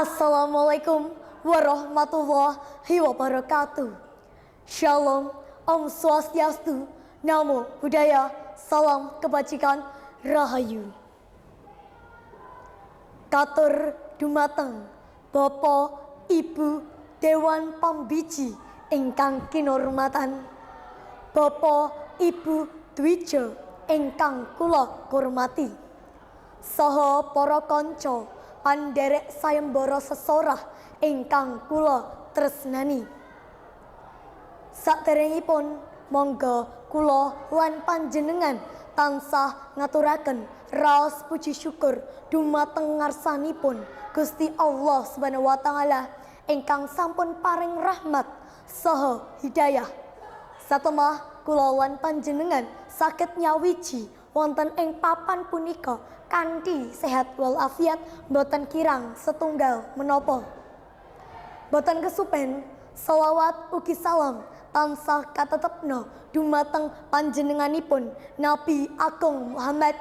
Assalamualaikum warahmatullahi wabarakatuh. Shalom, Om Swastiastu, Namo Buddhaya, Salam Kebajikan, Rahayu. Katur dumateng Bapak Ibu Dewan Pambiji ingkang kinurmatan, Bapak Ibu Dwija ingkang kula hormati, saha para kanca pandherek sayembara sesorah ingkang kula tresnani. Saderengipun monggo kula lan panjenengan tansah ngaturaken raos puji syukur dumateng ngarsanipun Gusti Allah Subhanahu wa taala ingkang sampun paring rahmat saha hidayah. Satemah kula lan panjenengan saged nyawiji wonten ing papan punika kanthi sehat walafiat boten kirang setunggal menapa. Boten kesupen selawat ugi salam tansah katetepna dumateng panjenenganipun Nabi Agung Muhammad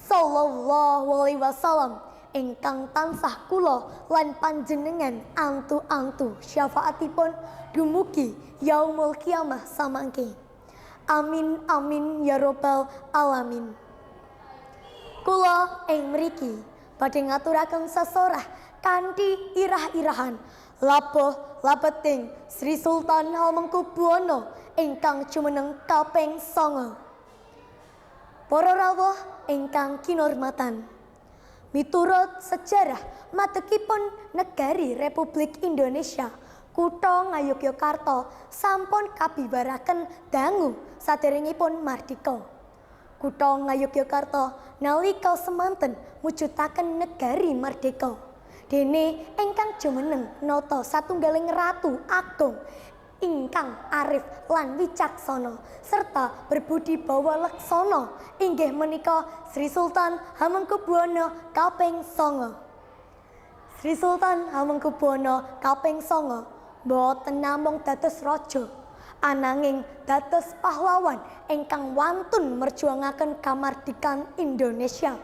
sallallahu alaihi wasallam ingkang tansah kula lan panjenengan antu-antu syafaatipun dumugi yaumul kiamah samangke. Amin amin ya robbal alamin. Kula ing mriki badhe ngaturaken sesorah kanthi irah-irahan labuh labeting Sri Sultan Hamengkubuwana ingkang jumeneng kaping 9. Para rawuh ingkang kinurmatan, miturut sejarah madegipun negari Republik Indonesia, Kutha Ngayogyakarta sampun kabibaraken dangu saderengipun mardika. Kutha Ngayogyakarta nalika semanten mujudaken negari mardika. Dene ingkang jumeneng nata satunggaling ratu agung ingkang arif lan wicaksana serta berbudi bawa leksana inggih menika Sri Sultan Hamengkubuwana kaping 9. Sri Sultan Hamengkubuwana kaping 9 boten namung dados raja, ananging dados pahlawan ingkang wantun merjuangaken kamardikan Indonesia.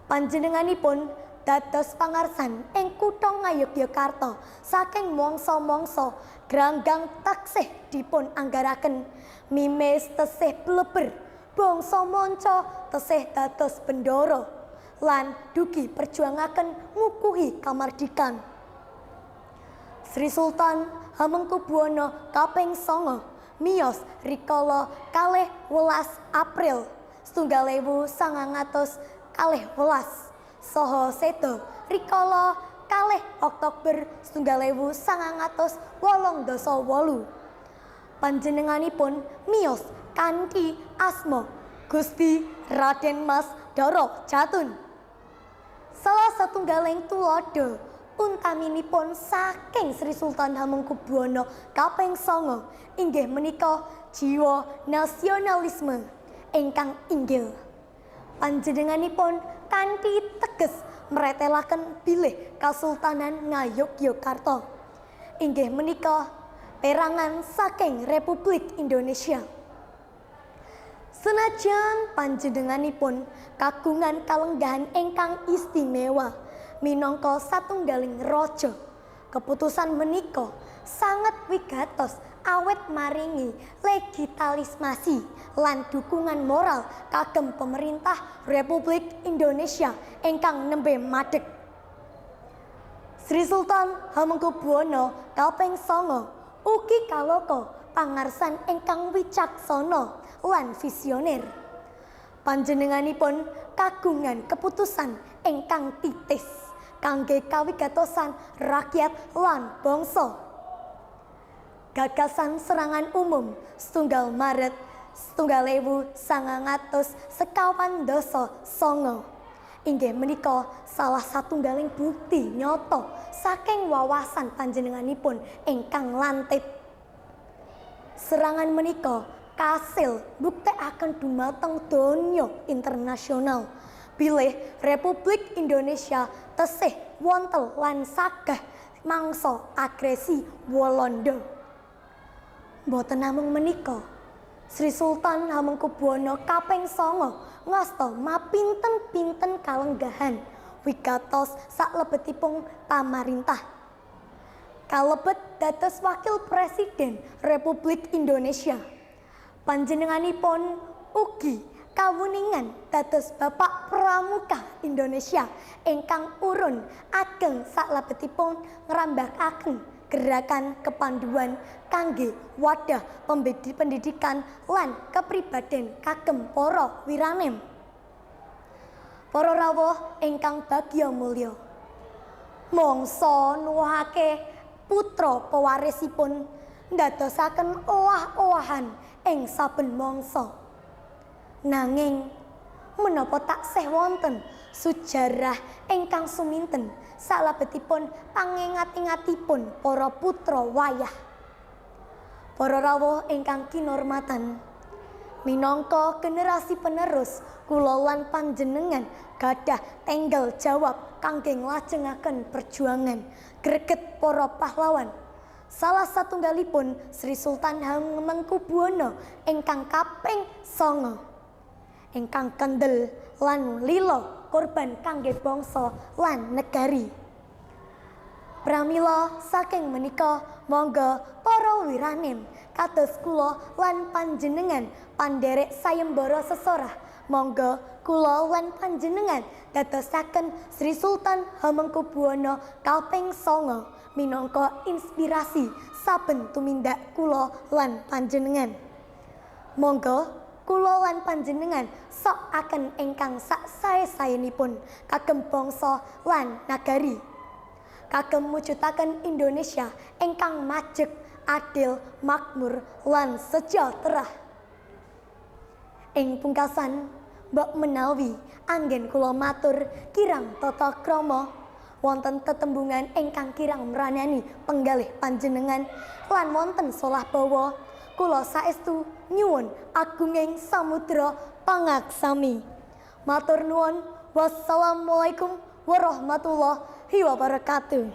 Panjenenganipun dados pangarsan ing Kutha Ngayogyakarta saking mangsa-mangsa granggang taksih dipun anggaraken, mimis tesih bleber, bangsa manca tesih dados bendara lan dugi perjuangaken ngukuhi kamardikan. Sri Sultan Hamengkubuwana kaping 9 miyos rikala 12 April 1912 saha seda rikala 2 Oktober 1988. Panjenenganipun miyos kanthi asma Gusti Raden Mas Dara Jatun. Salah satunggaling tuladha untaminipun saking Sri Sultan Hamengkubuwana kaping 9 inggih menika jiwa nasionalisme ingkang inggil. Panjenenganipun kanthi teges mretelaken bilih Kasultanan Ngayogyakarta inggih menika perangan saking Republik Indonesia. Senajan panjenenganipun kagungan kalenggahan ingkang istimewa minangka satunggaling raja, keputusan menika sangat wigatos awet maringi legitimasih lan dukungan moral kagem pemerintah Republik Indonesia ingkang nembe madeg. Sri Sultan Hamengkubuwana kaping 9 ugi kaloka pangarsan ingkang wicaksana lan visioner. Panjenenganipun kagungan keputusan ingkang titis kangge kawigatosan rakyat lan bangsa. Gagasan serangan umum 1 Maret 1959 inggih menika salah satunggaling bukti nyata saking wawasan panjenenganipun ingkang lantip. Serangan menika kasil buktekaken dumateng donya internasional bilih Republik Indonesia tesih wonten lan sagah mangsa agresi Walanda. Boten namung menika, Sri Sultan Hamengkubuwana kaping 9 ngasta mapinten-pinten kalenggahan wigatos saklebetipun pamarintah. Kalebet dados Wakil Presiden Republik Indonesia. Panjenenganipun ugi kawuningan dados Bapak Pramuka Indonesia ingkang urun ageng saklebetipun ngrembakaken gerakan kepanduan kangge wadah pendidikan lan kepribaden kagem para wiranem. Para rawuh ingkang bagya mulya, mangsa nuwuhake putra pewarisipun ndadosaken owah-owahan ing saben mangsa. Nanging menapa taksih wonten sujarah ingkang suminten salebetipun pangingat-ingatipun para putra wayah. Para rawuh ingkang kinurmatan, minangka generasi penerus kula lan panjenengan gadah tenggal jawab kangge nglajengaken perjuangan greget para pahlawan. Salah satunggalipun Sri Sultan Hamengkubuwana ingkang kaping 9. Ingkang kendel lan lila korban kangge bangsa lan negari. Pramila saking menika monggo para wiranem kados kula lan panjenengan pandherek sayembara sesorah, monggo kula lan panjenengan dadosaken Sri Sultan Hamengkubuwana kaping 9 minangka inspirasi saben tumindak kula lan panjenengan. Monggo kula lan panjenengan sok aken ingkang sak sae-saenipun kagem bangsa lan nagari, kagem mujudaken Indonesia ingkang majeg, adil, makmur lan sejahtera. Ing pungkasan mbok menawi anggen kula matur kirang tata krama wonten tetembungan ingkang kirang mranani penggalih panjenengan lan wonten solah bawa kula saestu nyuwun agunging samudra pangaksami. Matur nuwun. Wassalamualaikum warahmatullahi wabarakatuh.